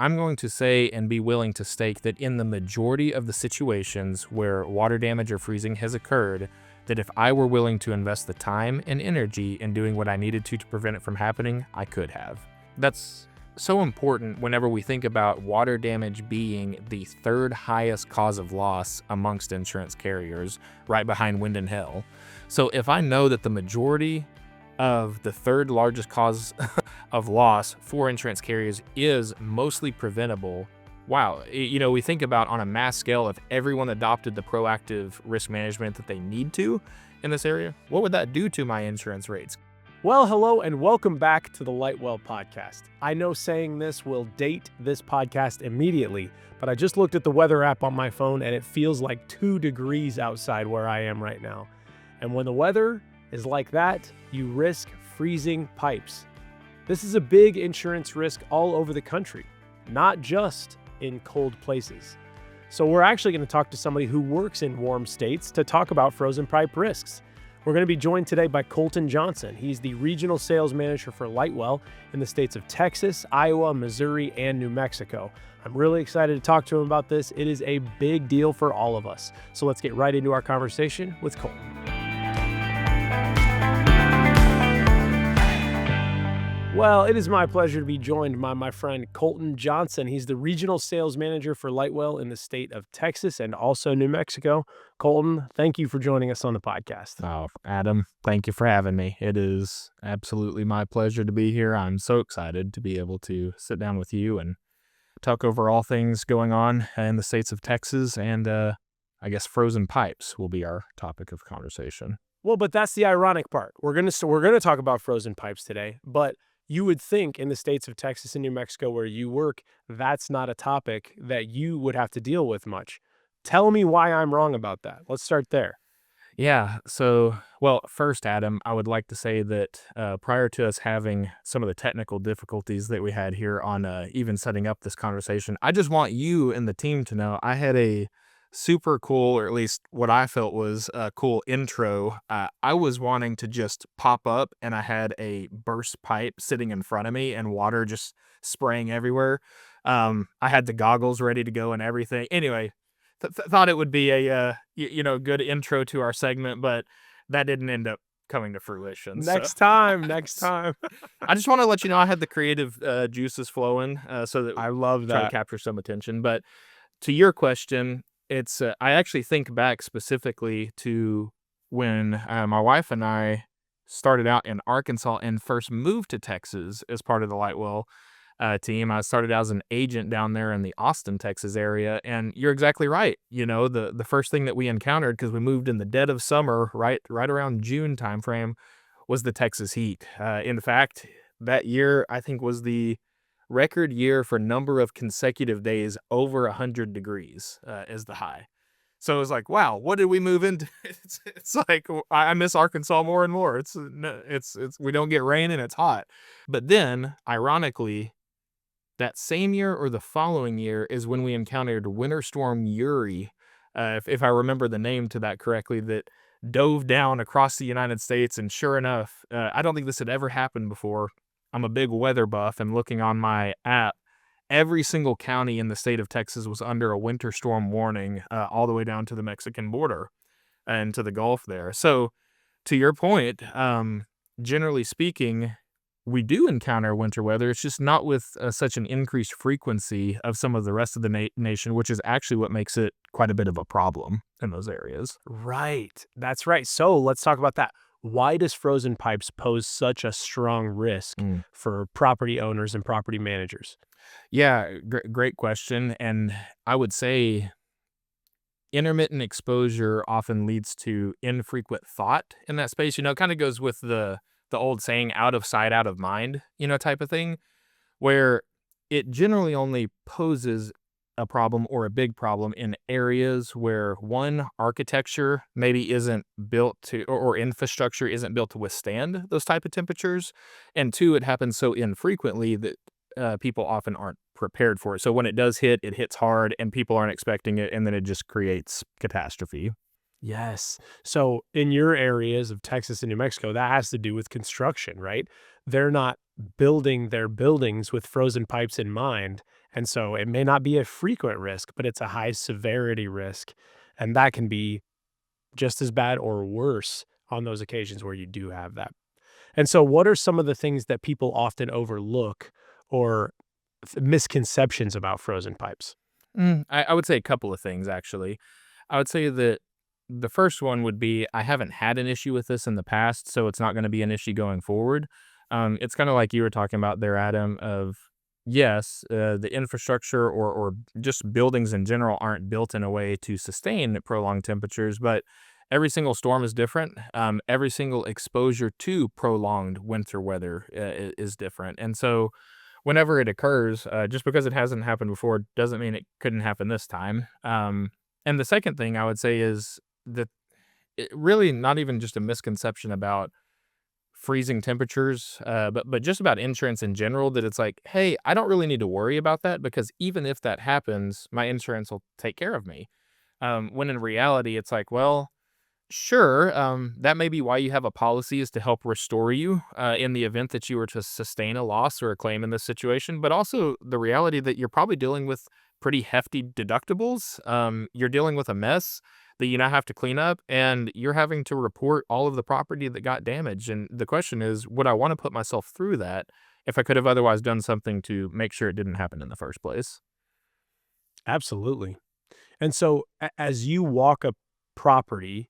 I'm going to say and be willing to stake that in the majority of the situations where water damage or freezing has occurred, that if I were willing to invest the time and energy in doing what I needed to prevent it from happening, I could have. That's so important whenever we think about water damage being the third highest cause of loss amongst insurance carriers, right behind wind and hail. So if I know that the majority of the third largest cause of loss for insurance carriers is mostly preventable, wow, we think about on a mass scale, if everyone adopted the proactive risk management that they need to in this area, what would that do to my insurance rates? Well, hello and welcome back to the Lightwell Podcast. I know saying this will date this podcast immediately, but I just looked at the weather app on my phone and it feels like 2 degrees outside where I am right now. And when the weather is like that, you risk freezing pipes. This is a big insurance risk all over the country, not just in cold places. So we're actually going to talk to somebody who works in warm states to talk about frozen pipe risks. We're going to be joined today by Colton Johnson. He's the regional sales manager for Lightwell in the states of Texas, Iowa, Missouri, and New Mexico. I'm really excited to talk to him about this. It is a big deal for all of us. So let's get right into our conversation with Colton. Well, it is my pleasure to be joined by my friend Colton Johnson. He's the regional sales manager for Lightwell in the state of Texas and also New Mexico. Colton, thank you for joining us on the podcast. Oh, Adam, thank you for having me. It is absolutely my pleasure to be here. I'm so excited to be able to sit down with you and talk over all things going on in the states of Texas, and I guess frozen pipes will be our topic of conversation. Well, but that's the ironic part. We're going to talk about frozen pipes today, but you would think in the states of Texas and New Mexico where you work, that's not a topic that you would have to deal with much. Tell me why I'm wrong about that. Let's start there. Yeah. So, well, first, Adam, I would like to say that prior to us having some of the technical difficulties that we had here on even setting up this conversation, I just want you and the team to know I had a super cool, or at least what I felt was a cool intro. I was wanting to just pop up and I had a burst pipe sitting in front of me and water just spraying everywhere. I had the goggles ready to go and everything. Anyway, thought it would be a good intro to our segment, but that didn't end up coming to fruition. Next time. I just want to let you know I had the creative juices flowing so that I love try to that. capture some attention. But to your question, it's I actually think back specifically to when my wife and I started out in Arkansas and first moved to Texas as part of the Lightwell team. I started out as an agent down there in the Austin, Texas area, and you're exactly right. The first thing that we encountered, because we moved in the dead of summer, right around June timeframe, was the Texas heat. In fact, that year I think was the record year for number of consecutive days over 100 degrees is the high. So it was like, wow, what did we move into? It's like I miss Arkansas more and more. It's we don't get rain and it's hot. But then, ironically, that same year or the following year is when we encountered Winter Storm Uri, if I remember the name to that correctly, that dove down across the United States. And sure enough, I don't think this had ever happened before. I'm a big weather buff, and looking on my app, every single county in the state of Texas was under a winter storm warning all the way down to the Mexican border and to the Gulf there. So to your point, generally speaking, we do encounter winter weather. It's just not with such an increased frequency of some of the rest of the nation, which is actually what makes it quite a bit of a problem in those areas. Right. That's right. So let's talk about that. Why does frozen pipes pose such a strong risk for property owners and property managers? Yeah, great question. And I would say intermittent exposure often leads to infrequent thought in that space. It kind of goes with the old saying, out of sight, out of mind, type of thing, where it generally only poses a problem or a big problem in areas where one, architecture maybe isn't built to, or infrastructure isn't built to withstand those type of temperatures, and two, it happens so infrequently that people often aren't prepared for it. So when it does hit, it hits hard and people aren't expecting it, and then it just creates catastrophe. Yes. So in your areas of Texas and New Mexico, that has to do with construction, right? They're not building their buildings with frozen pipes in mind. And so it may not be a frequent risk, but it's a high severity risk. And that can be just as bad or worse on those occasions where you do have that. And so, what are some of the things that people often overlook or misconceptions about frozen pipes? I would say a couple of things, actually. I would say that the first one would be I haven't had an issue with this in the past, so it's not going to be an issue going forward. It's kind of like you were talking about there, Adam, of yes, the infrastructure or just buildings in general aren't built in a way to sustain prolonged temperatures, but every single storm is different. Every single exposure to prolonged winter weather is different. And so whenever it occurs, just because it hasn't happened before doesn't mean it couldn't happen this time. And the second thing I would say is that it really not even just a misconception about freezing temperatures, but just about insurance in general. That it's like, hey, I don't really need to worry about that because even if that happens, my insurance will take care of me. When in reality, it's like, well, sure, that may be why you have a policy is to help restore you in the event that you were to sustain a loss or a claim in this situation, but also the reality that you're probably dealing with pretty hefty deductibles. You're dealing with a mess that you now have to clean up, and you're having to report all of the property that got damaged. And the question is, would I want to put myself through that if I could have otherwise done something to make sure it didn't happen in the first place? Absolutely. And so, as you walk a property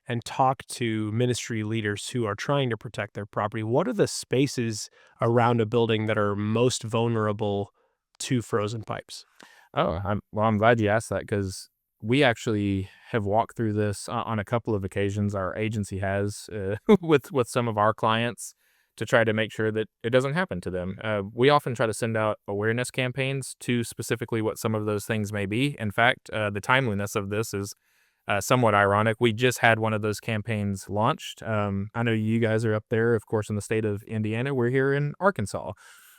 and talk to ministry leaders who are trying to protect their property, what are the spaces around a building that are most vulnerable to frozen pipes? Oh, I'm glad you asked that because we actually have walked through this on a couple of occasions. Our agency has with some of our clients to try to make sure that it doesn't happen to them. We often try to send out awareness campaigns to specifically what some of those things may be. In fact, the timeliness of this is somewhat ironic. We just had one of those campaigns launched. I know you guys are up there, of course, in the state of Indiana. We're here in Arkansas.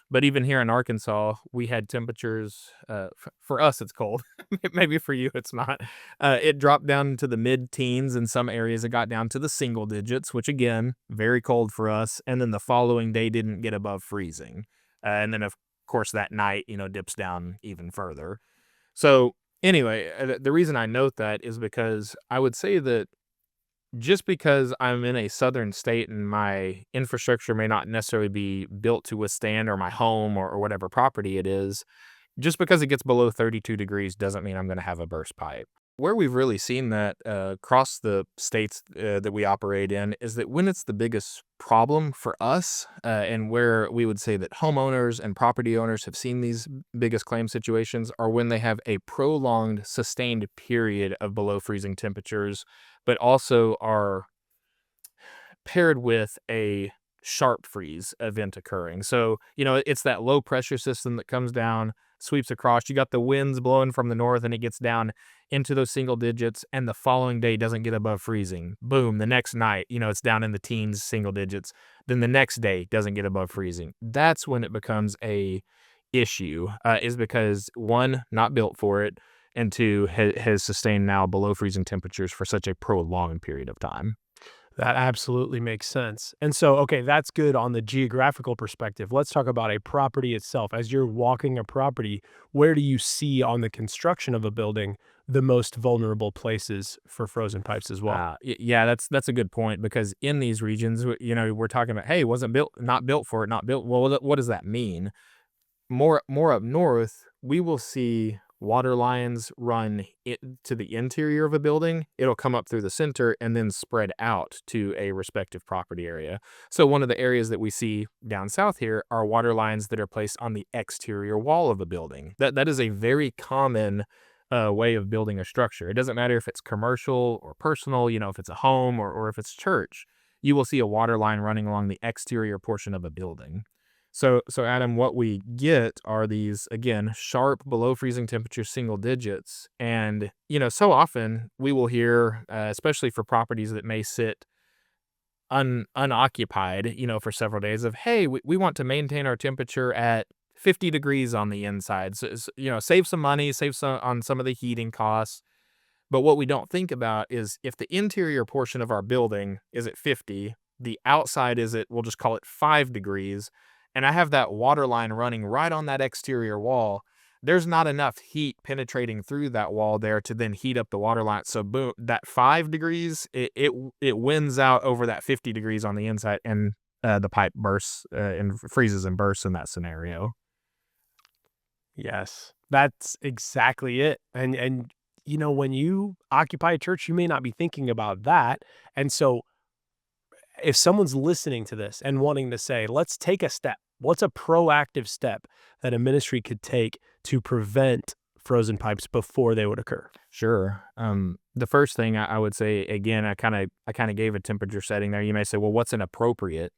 But even here in Arkansas, we had temperatures, for us, it's cold. Maybe for you, it's not. It dropped down into the mid-teens. In some areas, it got down to the single digits, which again, very cold for us. And then the following day didn't get above freezing. And then, of course, that night, dips down even further. So anyway, the reason I note that is because I would say that just because I'm in a southern state and my infrastructure may not necessarily be built to withstand, or my home or whatever property it is, just because it gets below 32 degrees doesn't mean I'm going to have a burst pipe. Where we've really seen that across the states that we operate in is that when it's the biggest problem for us, and where we would say that homeowners and property owners have seen these biggest claim situations, are when they have a prolonged, sustained period of below freezing temperatures, but also are paired with a sharp freeze event occurring. So, it's that low pressure system that comes down, sweeps across. You got the winds blowing from the north and it gets down into those single digits, and the following day doesn't get above freezing. Boom, the next night, it's down in the teens, single digits. Then the next day doesn't get above freezing. That's when it becomes a issue, is because one, not built for it, and two, has sustained now below freezing temperatures for such a prolonged period of time. That absolutely makes sense. And so, okay, that's good on the geographical perspective. Let's talk about a property itself. As you're walking a property, where do you see on the construction of a building the most vulnerable places for frozen pipes as well? Yeah, that's a good point because in these regions, we're talking about, hey, wasn't built, not built for it, not built. Well, what does that mean? More up north, we will see water lines run to the interior of a building. It'll come up through the center and then spread out to a respective property area. So one of the areas that we see down south here are water lines that are placed on the exterior wall of a building. That is a very common way of building a structure. It doesn't matter if it's commercial or personal, if it's a home or if it's church. You will see a water line running along the exterior portion of a building. So Adam, what we get are these, again, sharp below freezing temperatures, single digits. And, so often we will hear, especially for properties that may sit unoccupied, for several days of, hey, we want to maintain our temperature at 50 degrees on the inside. So, save some money, save some on some of the heating costs. But what we don't think about is if the interior portion of our building is at 50, the outside is at, we'll just call it 5 degrees, and I have that water line running right on that exterior wall, there's not enough heat penetrating through that wall there to then heat up the water line. So boom, that 5 degrees, it wins out over that 50 degrees on the inside, and the pipe bursts and freezes and bursts in that scenario. Yes, that's exactly it. And when you occupy a church, you may not be thinking about that. And so if someone's listening to this and wanting to say, let's take a step, what's a proactive step that a ministry could take to prevent frozen pipes before they would occur? Sure. The first thing I would say, again, I kind of gave a temperature setting there. You may say, well, what's an appropriate,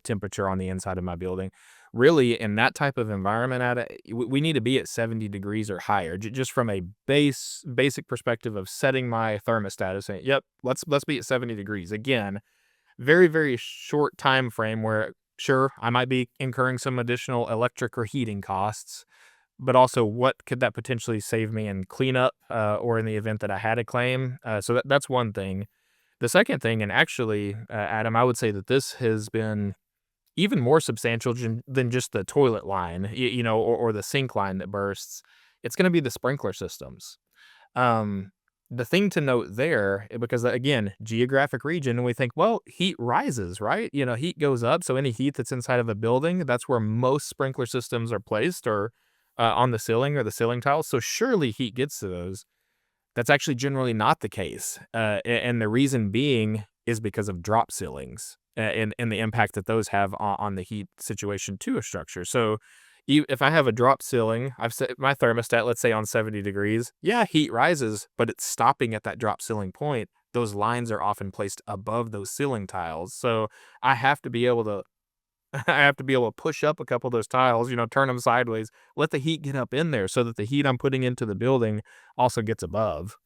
temperature on the inside of my building? Really, in that type of environment, we need to be at 70 degrees or higher, just from a basic perspective of setting my thermostat and saying, yep, let's be at 70 degrees. Again, very, very short time frame where, sure, I might be incurring some additional electric or heating costs, but also what could that potentially save me in cleanup or in the event that I had a claim? So that's one thing. The second thing, and actually, Adam, I would say that this has been even more substantial than just the toilet line, or the sink line that bursts. It's going to be the sprinkler systems. The thing to note there, because again, geographic region, and we think, well, heat rises, right? Heat goes up. So any heat that's inside of a building, that's where most sprinkler systems are placed, or on the ceiling or the ceiling tiles. So surely heat gets to those. That's actually generally not the case. And the reason being is because of drop ceilings and the impact that those have on the heat situation to a structure. So if I have a drop ceiling, I've set my thermostat, let's say on 70 degrees, yeah, heat rises, but it's stopping at that drop ceiling point. Those lines are often placed above those ceiling tiles. So I have to be able to push up a couple of those tiles, turn them sideways, let the heat get up in there so that the heat I'm putting into the building also gets above.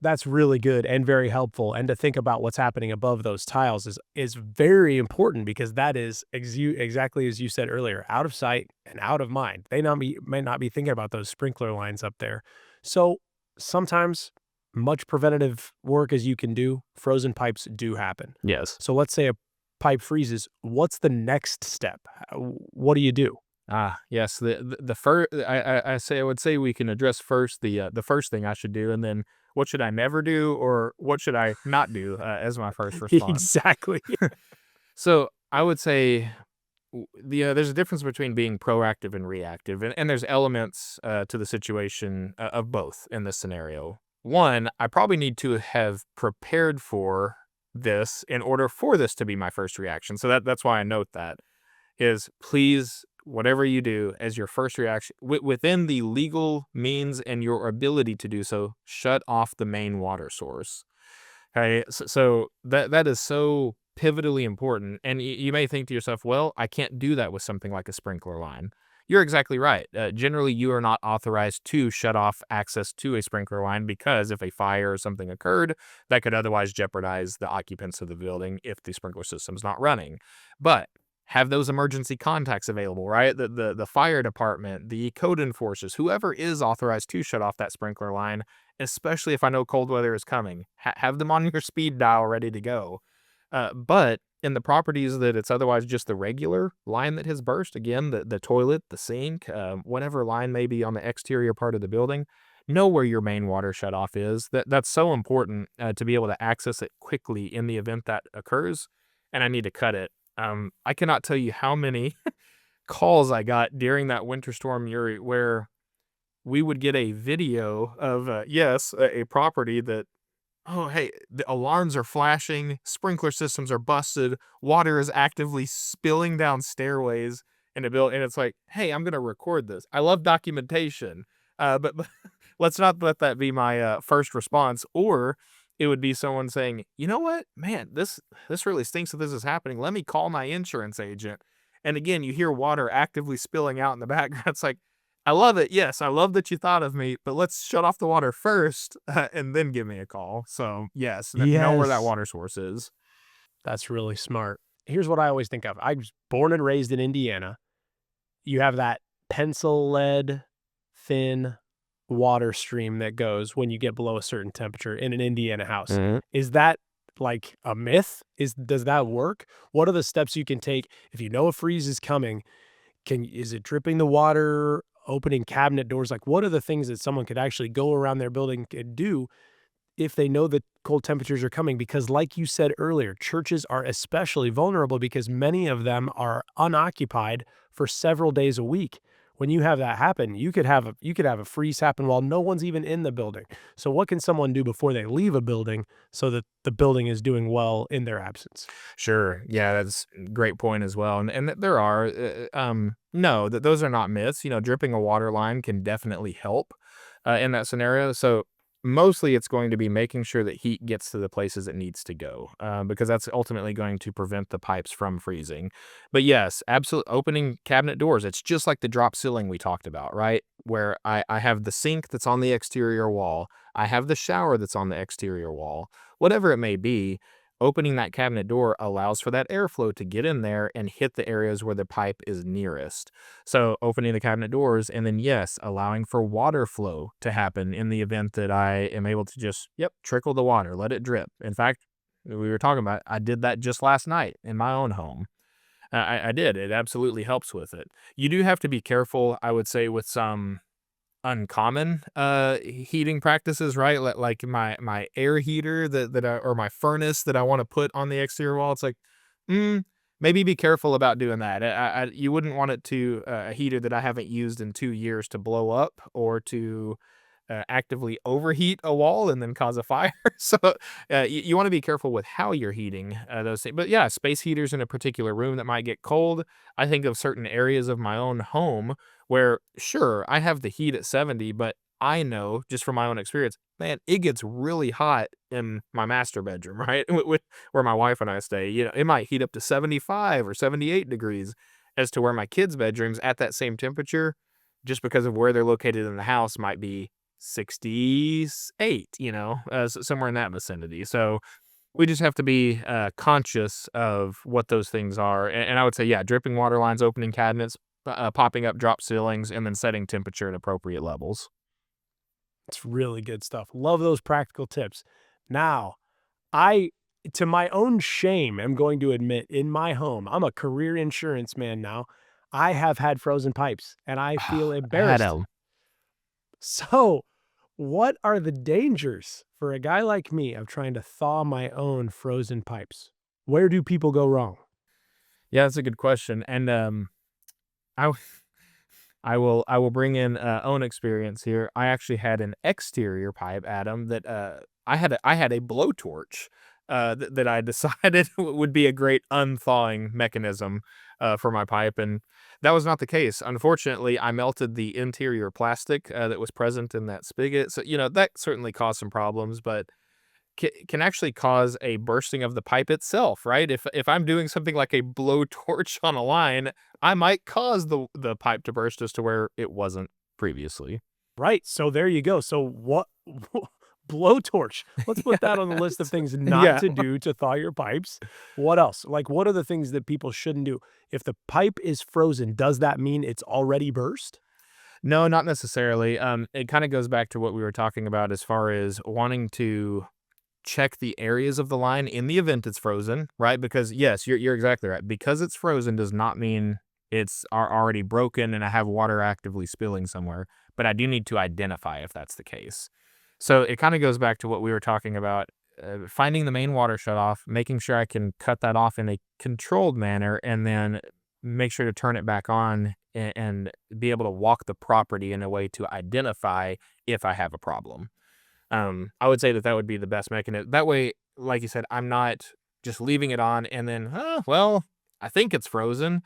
That's really good and very helpful. And to think about what's happening above those tiles is very important, because that is exactly as you said earlier, out of sight and out of mind. They may not be thinking about those sprinkler lines up there. So sometimes, much preventative work as you can do, frozen pipes do happen. Yes. So let's say a pipe freezes. What's the next step? What do you do? Yes. The first, I would say we can address first the first thing I should do, and then what should I never do, or what should I not do as my first response. Exactly. So I would say there's a difference between being proactive and reactive, and there's elements to the situation of both in this scenario. One, I probably need to have prepared for this in order for this to be my first reaction. So that's why I note that is, please, whatever you do as your first reaction, within the legal means and your ability to do so, shut off the main water source. Okay, so that is so pivotally important. And you may think to yourself, well, I can't do that with something like a sprinkler line. You're exactly right. Generally, you are not authorized to shut off access to a sprinkler line, because if a fire or something occurred, that could otherwise jeopardize the occupants of the building if the sprinkler system's not running. But have those emergency contacts available, right? The fire department, the code enforcers, whoever is authorized to shut off that sprinkler line, especially if I know cold weather is coming, have them on your speed dial ready to go. But in the properties that it's otherwise just the regular line that has burst, again, the toilet, the sink, whatever line may be on the exterior part of the building, know where your main water shutoff is. That's so important to be able to access it quickly in the event that occurs, and I need to cut it. I cannot tell you how many calls I got during that winter storm Uri, where we would get a video of, a property that, oh, hey, the alarms are flashing, sprinkler systems are busted, water is actively spilling down stairways in a building, and it's like, hey, I'm going to record this. I love documentation, but let's not let that be my first response. Or it would be someone saying, you know what, man, this really stinks that this is happening. Let me call my insurance agent. And again, you hear water actively spilling out in the background. It's like, I love it. Yes, I love that you thought of me, but let's shut off the water first and then give me a call. So yes, know where that water source is. That's really smart. Here's what I always think of. I was born and raised in Indiana. You have that pencil lead thin water stream that goes when you get below a certain temperature in an Indiana house. Mm-hmm. Is that like a myth? Does that work? What are the steps you can take if you know a freeze is coming? Is it dripping the water opening cabinet doors. Like, what are the things that someone could actually go around their building and do if they know that cold temperatures are coming? Because like you said earlier, churches are especially vulnerable because many of them are unoccupied for several days a week. When you have that happen, you could have a freeze happen while no one's even in the building. So what can someone do before they leave a building so that the building is doing well in their absence? Sure. Yeah, that's a great point as well. And there are, no, that those are not myths. Dripping a water line can definitely help in that scenario. So mostly it's going to be making sure that heat gets to the places it needs to go, because that's ultimately going to prevent the pipes from freezing. But yes, absolutely, opening cabinet doors. It's just like the drop ceiling we talked about, right? Where I have the sink that's on the exterior wall. I have the shower that's on the exterior wall. Whatever it may be, opening that cabinet door allows for that airflow to get in there and hit the areas where the pipe is nearest. So opening the cabinet doors, and then yes, allowing for water flow to happen in the event that I am able to just, trickle the water, let it drip. In fact, we were talking about, I did that just last night in my own home. I did. It absolutely helps with it. You do have to be careful, I would say, with some uncommon heating practices, right? Like my air heater or my furnace that I want to put on the exterior wall. It's like, maybe be careful about doing that. You wouldn't want it to a heater that I haven't used in 2 years to blow up or to actively overheat a wall and then cause a fire. So you want to be careful with how you're heating those things. But yeah, space heaters in a particular room that might get cold. I think of certain areas of my own home where, sure, I have the heat at 70, but I know just from my own experience, man, it gets really hot in my master bedroom, right? Where my wife and I stay. It might heat up to 75 or 78 degrees, as to where my kids' bedrooms at that same temperature, just because of where they're located in the house, might be 68, somewhere in that vicinity. So we just have to be conscious of what those things are. And I would say, yeah, dripping water lines, opening cabinets, popping up drop ceilings, and then setting temperature at appropriate levels. It's really good stuff. Love those practical tips. Now, I, to my own shame, am going to admit in my home, I'm a career insurance man now. I have had frozen pipes and I feel I had embarrassed. a So, what are the dangers for a guy like me of trying to thaw my own frozen pipes? Where do people go wrong? Yeah, that's a good question. And I I will bring in own experience here. I actually had an exterior pipe, Adam, that I had a blowtorch that I decided would be a great unthawing mechanism for my pipe, and that was not the case. Unfortunately, I melted the interior plastic that was present in that spigot, so that certainly caused some problems, but can actually cause a bursting of the pipe itself, right? If I'm doing something like a blowtorch on a line, I might cause the pipe to burst as to where it wasn't previously. Right. So there you go. So what blowtorch. Let's put that on the list of things not Yeah. to do to thaw your pipes. What else? Like what are the things that people shouldn't do? If the pipe is frozen, does that mean it's already burst? No, not necessarily. It kind of goes back to what we were talking about as far as wanting to check the areas of the line in the event it's frozen, right? Because yes, you're exactly right. Because it's frozen does not mean it's already broken and I have water actively spilling somewhere, but I do need to identify if that's the case. So it kind of goes back to what we were talking about, finding the main water shutoff, making sure I can cut that off in a controlled manner, and then make sure to turn it back on and be able to walk the property in a way to identify if I have a problem. I would say that would be the best mechanism. That way, like you said, I'm not just leaving it on and then, well, I think it's frozen.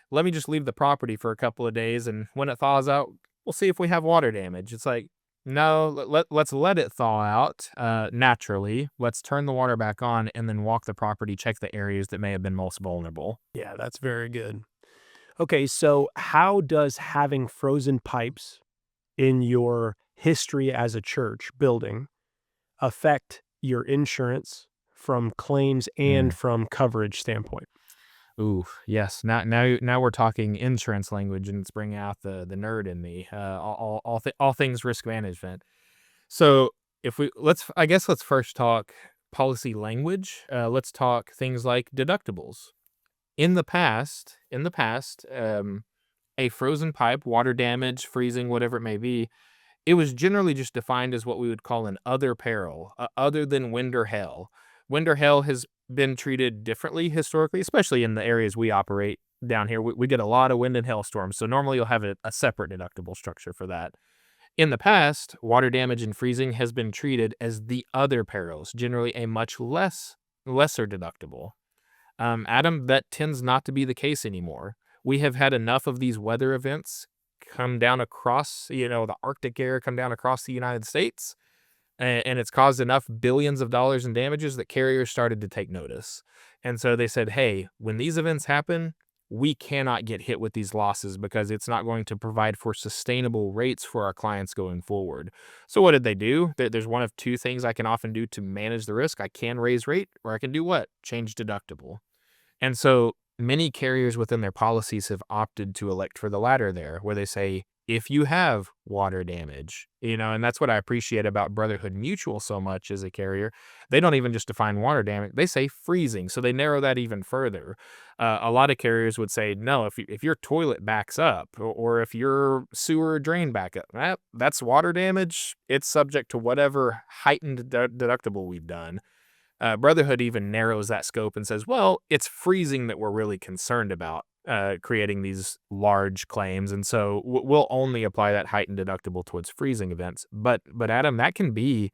Let me just leave the property for a couple of days, and when it thaws out, we'll see if we have water damage. It's like, no, let's let it thaw out naturally. Let's turn the water back on and then walk the property, check the areas that may have been most vulnerable. Yeah, that's very good. Okay, so how does having frozen pipes in your history as a church building affect your insurance from claims and Mm. from coverage standpoint? Ooh, yes. Now we're talking insurance language, and it's bringing out the nerd in me. All things risk management. So I guess let's first talk policy language. Let's talk things like deductibles. In the past, a frozen pipe, water damage, freezing, whatever it may be, it was generally just defined as what we would call an other peril, other than wind or hail. Wind or hail has been treated differently historically, especially in the areas we operate down here. We get a lot of wind and hail storms, so normally you'll have a separate deductible structure for that. In the past, water damage and freezing has been treated as the other perils, generally a much lesser deductible. Adam, that tends not to be the case anymore. We have had enough of these weather events come down across, the Arctic air come down across the United States, and it's caused enough billions of dollars in damages that carriers started to take notice. And so they said, hey, when these events happen, we cannot get hit with these losses because it's not going to provide for sustainable rates for our clients going forward. So what did they do? There's one of two things I can often do to manage the risk. I can raise rate, or I can do what? Change deductible. And so many carriers within their policies have opted to elect for the latter there, where they say, if you have water damage, and that's what I appreciate about Brotherhood Mutual so much as a carrier. They don't even just define water damage. They say freezing. So they narrow that even further. A lot of carriers would say, no, if your toilet backs up or if your sewer drain back up, that's water damage. It's subject to whatever heightened deductible we've done. Brotherhood even narrows that scope and says, well, it's freezing that we're really concerned about, creating these large claims. And so we'll only apply that heightened deductible towards freezing events. But Adam, that can be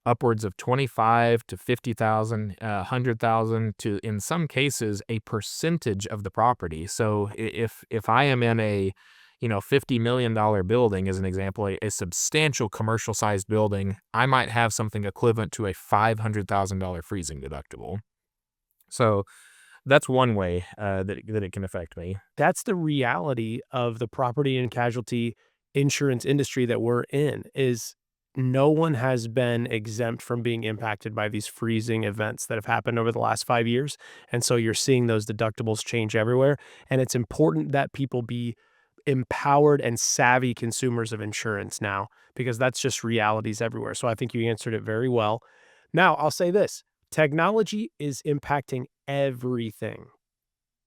upwards of 25 to 50,000, 100,000 to, in some cases, a percentage of the property. So if I am in a $50 million building, as an example, a substantial commercial sized building, I might have something equivalent to a $500,000 freezing deductible. So that's one way that it can affect me. That's the reality of the property and casualty insurance industry that we're in, is no one has been exempt from being impacted by these freezing events that have happened over the last 5 years. And so you're seeing those deductibles change everywhere. And it's important that people be empowered and savvy consumers of insurance now, because that's just realities everywhere. So I think you answered it very well. Now, I'll say this. Technology is impacting everything.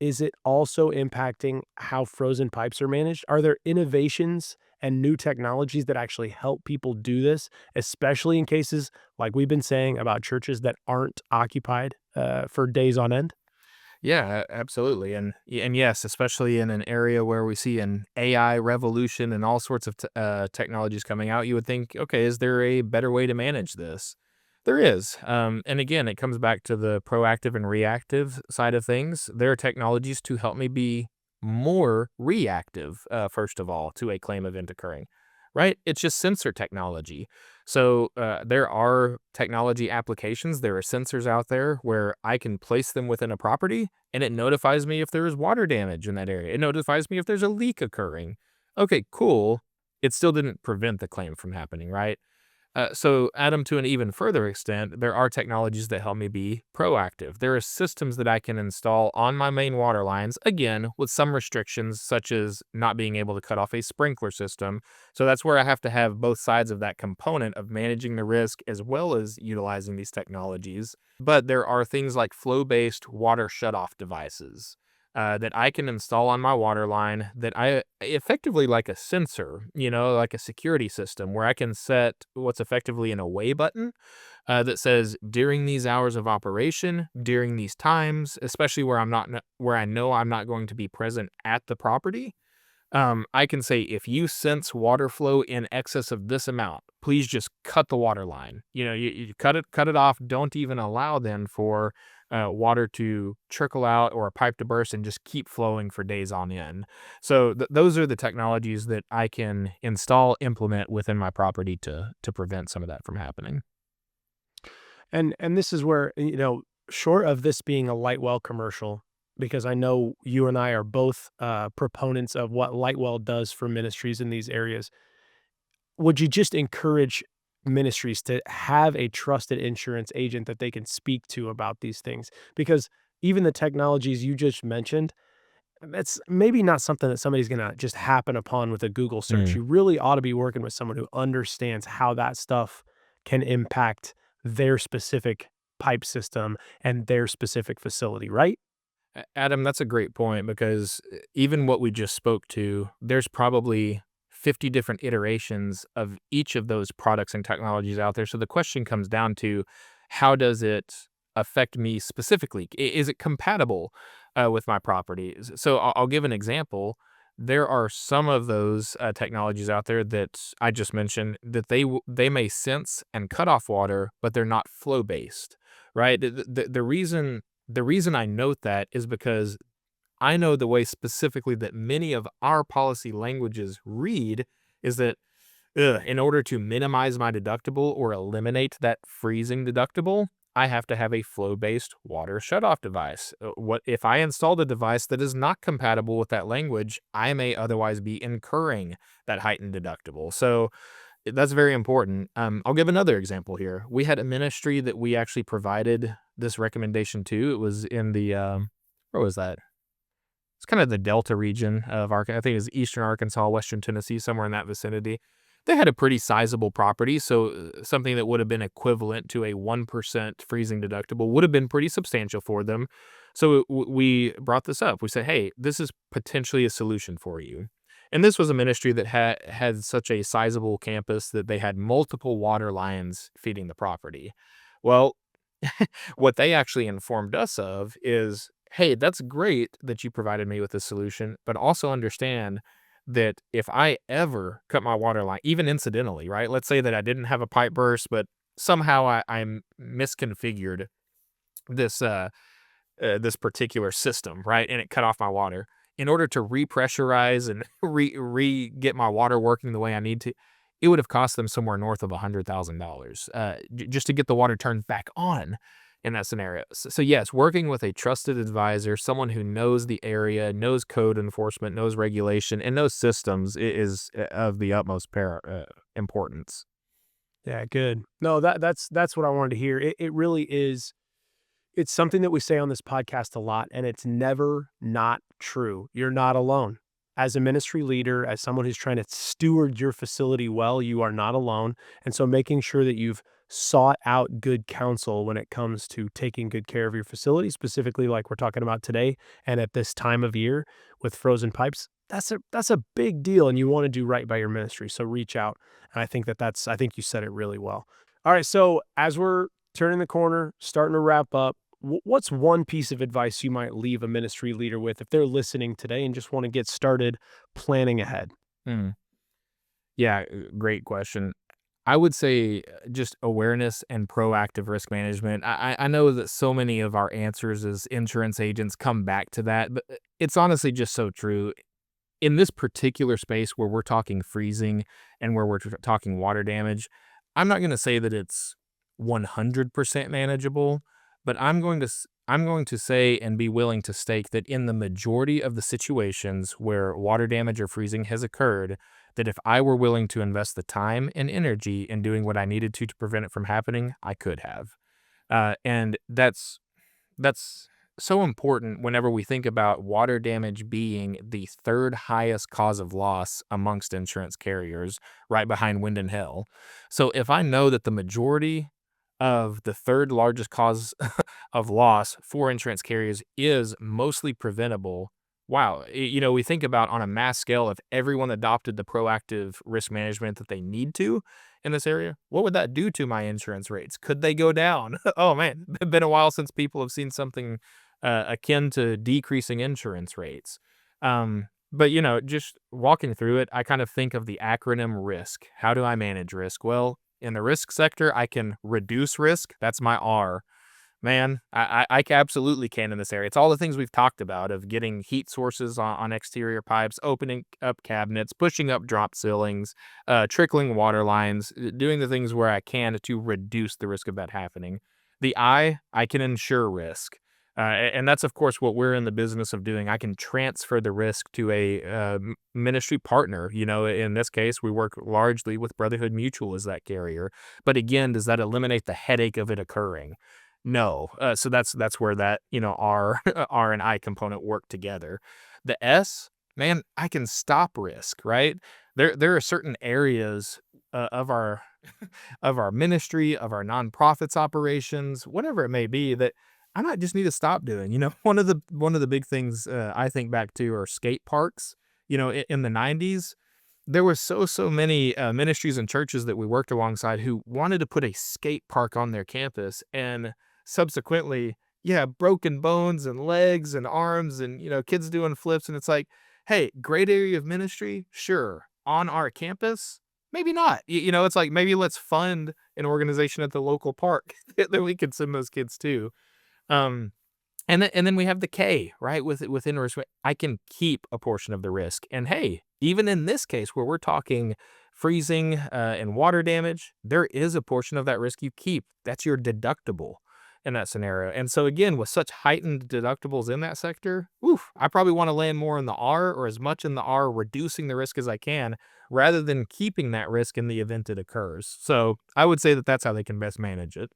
Is it also impacting how frozen pipes are managed? Are there innovations and new technologies that actually help people do this, especially in cases like we've been saying about churches that aren't occupied for days on end? Yeah, absolutely. And yes, especially in an area where we see an AI revolution and all sorts of technologies coming out, you would think, okay, is there a better way to manage this? There is. And again, it comes back to the proactive and reactive side of things. There are technologies to help me be more reactive, first of all, to a claim event occurring, right? It's just sensor technology. So there are technology applications. There are sensors out there where I can place them within a property and it notifies me if there is water damage in that area. It notifies me if there's a leak occurring. Okay, cool. It still didn't prevent the claim from happening, right? So, Adam, to an even further extent, there are technologies that help me be proactive. There are systems that I can install on my main water lines, again, with some restrictions, such as not being able to cut off a sprinkler system. So that's where I have to have both sides of that component of managing the risk as well as utilizing these technologies. But there are things like flow-based water shutoff devices that I can install on my water line that I effectively like a sensor, like a security system where I can set what's effectively an away button that says during these hours of operation, during these times, especially where where I know I'm not going to be present at the property. I can say, if you sense water flow in excess of this amount, please just cut the water line. You cut it off. Don't even allow then for water to trickle out or a pipe to burst and just keep flowing for days on end. So those are the technologies that I can install, implement within my property to prevent some of that from happening. And this is where, short of this being a Lightwell commercial, because I know you and I are both proponents of what Lightwell does for ministries in these areas, would you just encourage ministries to have a trusted insurance agent that they can speak to about these things? Because even the technologies you just mentioned, that's maybe not something that somebody's going to just happen upon with a Google search. Mm. You really ought to be working with someone who understands how that stuff can impact their specific pipe system and their specific facility, right? Adam, that's a great point because even what we just spoke to, there's probably 50 different iterations of each of those products and technologies out there. So the question comes down to how does it affect me specifically? Is it compatible with my property? So I'll give an example. There are some of those technologies out there that I just mentioned that they may sense and cut off water, but they're not flow based, right? The reason I note that is because I know the way specifically that many of our policy languages read is that in order to minimize my deductible or eliminate that freezing deductible, I have to have a flow-based water shutoff device. What if I installed a device that is not compatible with that language? I may otherwise be incurring that heightened deductible. So that's very important. I'll give another example here. We had a ministry that we actually provided this recommendation to. It was in the where was that? It's kind of the Delta region of Arkansas. I think it was Eastern Arkansas, Western Tennessee, somewhere in that vicinity. They had a pretty sizable property, so something that would have been equivalent to a 1% freezing deductible would have been pretty substantial for them. So we brought this up. We said, hey, this is potentially a solution for you. And this was a ministry that had such a sizable campus that they had multiple water lines feeding the property. Well, what they actually informed us of is, hey, that's great that you provided me with a solution, but also understand that if I ever cut my water line, even incidentally, right? Let's say that I didn't have a pipe burst, but somehow I'm misconfigured this this particular system, right? And it cut off my water. In order to repressurize and get my water working the way I need to, it would have cost them somewhere north of $100,000 just to get the water turned back on in that scenario. So yes, working with a trusted advisor, someone who knows the area, knows code enforcement, knows regulation, and knows systems is of the utmost importance. Yeah, good. No, that's what I wanted to hear. It really is. It's something that we say on this podcast a lot, and it's never not true. You're not alone. As a ministry leader, as someone who's trying to steward your facility well, you are not alone. And so making sure that you've sought out good counsel when it comes to taking good care of your facility, specifically like we're talking about today and at this time of year with frozen pipes, that's a big deal, and you want to do right by your ministry. So reach out. And I think you said it really well. All right, so as we're turning the corner, starting to wrap up, what's one piece of advice you might leave a ministry leader with if they're listening today and just want to get started planning ahead? Hmm. Yeah, great question. I would say just awareness and proactive risk management. I know that so many of our answers as insurance agents come back to that, but it's honestly just so true. In this particular space where we're talking freezing and where we're talking water damage, I'm not going to say that it's 100% manageable, but I'm going to say and be willing to stake that in the majority of the situations where water damage or freezing has occurred, that if I were willing to invest the time and energy in doing what I needed to prevent it from happening, I could have. And that's so important whenever we think about water damage being the third highest cause of loss amongst insurance carriers, right behind wind and hail. So if I know that the majority of the third largest cause of loss for insurance carriers is mostly preventable, wow, we think about on a mass scale, if everyone adopted the proactive risk management that they need to in this area, what would that do to my insurance rates? Could they go down? Oh man, it's been a while since people have seen something akin to decreasing insurance rates. But just walking through it, I kind of think of the acronym RISK. How do I manage risk? Well, in the risk sector, I can reduce risk. That's my R. Man, I absolutely can in this area. It's all the things we've talked about of getting heat sources on exterior pipes, opening up cabinets, pushing up drop ceilings, trickling water lines, doing the things where I can to reduce the risk of that happening. The I can insure risk. And that's, of course, what we're in the business of doing. I can transfer the risk to a ministry partner. In this case, we work largely with Brotherhood Mutual as that carrier. But again, does that eliminate the headache of it occurring? No. So that's where that, R, R and I component work together. The S, man, I can stop risk, right? There are certain areas of our of our ministry, of our nonprofits operations, whatever it may be, that I might just need to stop doing. One of the big things I think back to are skate parks. In the 90s, there were so many ministries and churches that we worked alongside who wanted to put a skate park on their campus, and subsequently, yeah, broken bones and legs and arms, and kids doing flips, and it's like, hey, great area of ministry, sure, on our campus, maybe not. It's like, maybe let's fund an organization at the local park that we could send those kids to. Um, and then we have the K, right? Within risk, I can keep a portion of the risk. And hey, even in this case where we're talking freezing and water damage, there is a portion of that risk you keep. That's your deductible in that scenario. And so again, with such heightened deductibles in that sector, I probably want to land more in the R, or as much in the R, reducing the risk as I can, rather than keeping that risk in the event it occurs. So I would say that that's how they can best manage it.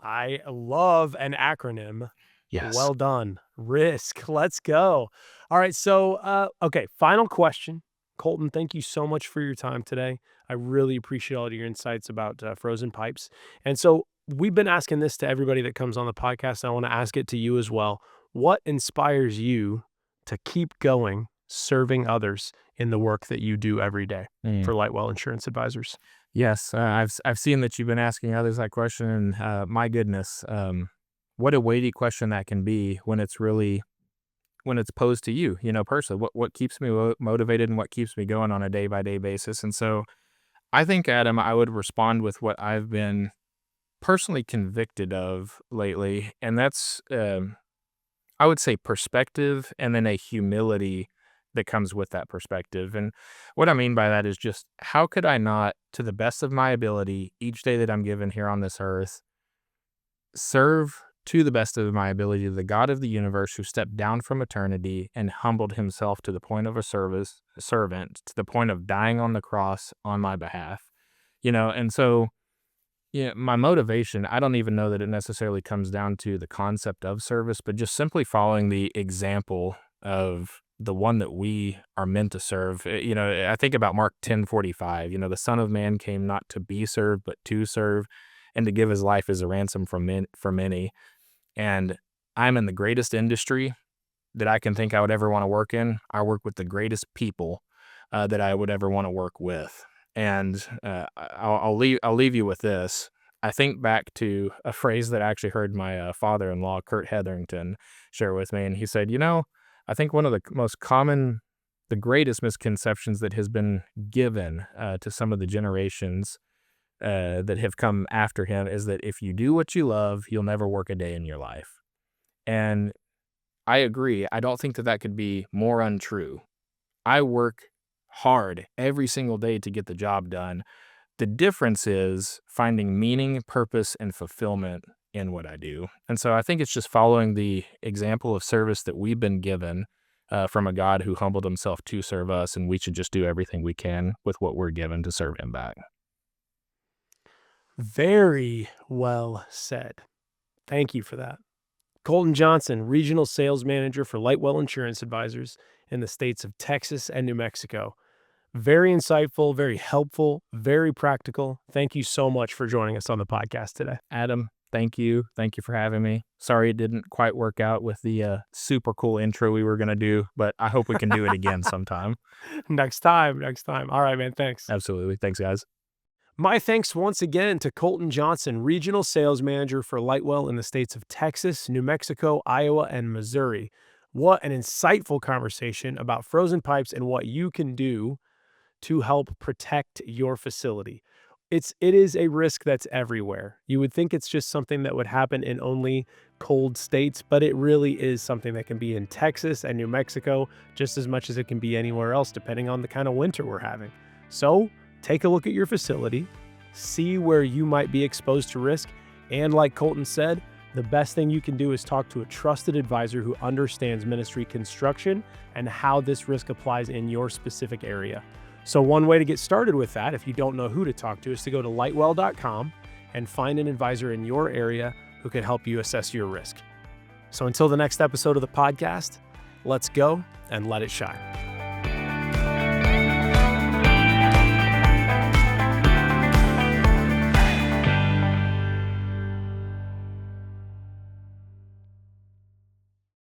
I love an acronym. Yes. Well done. Risk. Let's go. All right. So, okay. Final question. Colton, thank you so much for your time today. I really appreciate all of your insights about frozen pipes. And so we've been asking this to everybody that comes on the podcast. I want to ask it to you as well. What inspires you to keep going, serving others in the work that you do every day for Lightwell Insurance Advisors? Yes, I've seen that you've been asking others that question, and my goodness, what a weighty question that can be when it's posed to you, personally. What keeps me motivated and what keeps me going on a day by day basis? And so, I think, Adam, I would respond with what I've been personally convicted of lately, and that's I would say perspective, and then a humility that comes with that perspective. And what I mean by that is just, how could I not, to the best of my ability, each day that I'm given here on this earth, serve to the best of my ability the God of the universe, who stepped down from eternity and humbled himself to the point of a servant, to the point of dying on the cross on my behalf. And so, my motivation, I don't even know that it necessarily comes down to the concept of service, but just simply following the example of the one that we are meant to serve. I think about Mark 10:45, the Son of Man came not to be served, but to serve, and to give his life as a ransom for many. And I'm in the greatest industry that I can think I would ever want to work in. I work with the greatest people that I would ever want to work with. And I'll leave you with this. I think back to a phrase that I actually heard my father-in-law, Kurt Hetherington, share with me. And he said, I think one of the greatest misconceptions that has been given to some of the generations that have come after him is that if you do what you love, you'll never work a day in your life. And I agree. I don't think that could be more untrue. I work hard every single day to get the job done. The difference is finding meaning, purpose, and fulfillment in what I do. And so I think it's just following the example of service that we've been given from a God who humbled himself to serve us, and we should just do everything we can with what we're given to serve him back. Very well said. Thank you for that. Colton Johnson, Regional Sales Manager for Lightwell Insurance Advisors in the states of Texas and New Mexico. Very insightful, very helpful, very practical. Thank you so much for joining us on the podcast today. Adam, thank you. Thank you for having me. Sorry it didn't quite work out with the super cool intro we were going to do, but I hope we can do it again sometime. Next time. All right, man. Thanks. Absolutely. Thanks, guys. My thanks once again to Colton Johnson, Regional Sales Manager for Lightwell in the states of Texas, New Mexico, Iowa, and Missouri. What an insightful conversation about frozen pipes and what you can do to help protect your facility. It is a risk that's everywhere. You would think it's just something that would happen in only cold states, but it really is something that can be in Texas and New Mexico just as much as it can be anywhere else, depending on the kind of winter we're having. So take a look at your facility, see where you might be exposed to risk, and like Colton said, the best thing you can do is talk to a trusted advisor who understands ministry construction and how this risk applies in your specific area. So one way to get started with that, if you don't know who to talk to, is to go to lightwell.com and find an advisor in your area who can help you assess your risk. So until the next episode of the podcast, let's go and let it shine.